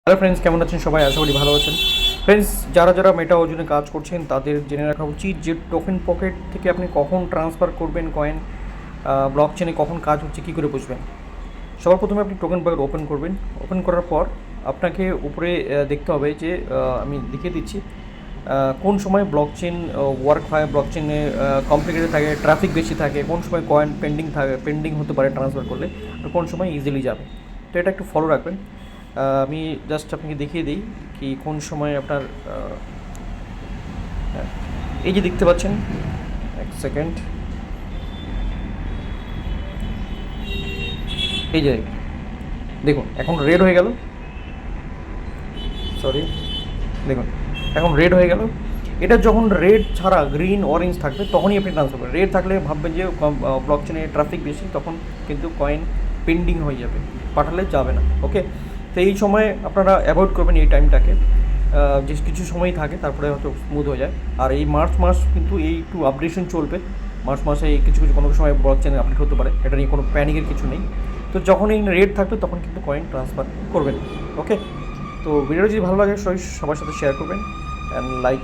Hello friends, কেমন আছেন সবাই? আশা করি ভালো আছেন। ফ্রেন্ডস, যারা যারা মেটা অর্জনে কাজ করছেন তাদের জেনে রাখা উচিত যে টোকেন পকেট থেকে আপনি কখন ট্রান্সফার করবেন কয়েন, ব্লক চেনে কখন কাজ হচ্ছে কী করে বুঝবেন। সবার প্রথমে আপনি টোকেন পকেট ওপেন করবেন। ওপেন করার পর আপনাকে উপরে দেখতে হবে যে আমি দেখিয়ে দিচ্ছি কোন সময় ব্লক চেন ওয়ার্ক হয়, ব্লক চেনে কমপ্লিকেটেড থাকে, ট্রাফিক বেশি থাকে, কোন সময় কয়েন পেন্ডিং হতে পারে ট্রান্সফার করলে, আর কোন সময় ইজিলি যাবে। তো এটা একটু ফলো রাখবেন। আমি জাস্ট আপনাকে দেখিয়ে দিই কি কোন সময় আপনার হ্যাঁ, এই যে দেখতে পাচ্ছেন, এক সেকেন্ড, এই যে দেখুন এখন রেড হয়ে গেল, সরি, দেখুন এখন রেড হয়ে গেল। এটা যখন রেড ছাড়া গ্রিন অরেঞ্জ থাকবে তখনই আপনি ট্রান্সফার করবেন। রেড থাকলে ভাববেন যে ব্লক চেনে ট্রাফিক বেশি, তখন কিন্তু কয়েন পেন্ডিং হয়ে যাবে, পাঠালে যাবে না। ওকে, তো এই সময় আপনারা অ্যাভয়েড করবেন এই টাইমটাকে। যে কিছু সময় থাকে তারপরে হয়তো স্মুথ হয়ে যায়। আর এই মার্চ মাস কিন্তু এই একটু আপডেশন চলবে। মার্চ মাসে এই কিছু কিছু কোনো সময় ব্লক চেনে আপডেট হতে পারে, এটা নিয়ে কোনো প্যানিকের কিছু নেই। তো যখন এই রেড থাকবে তখন কিন্তু কয়েন ট্রান্সফার করবেন। ওকে, তো ভিডিওটা যদি ভালো লাগে সবাই সবার সাথে শেয়ার করবেন অ্যান্ড লাইক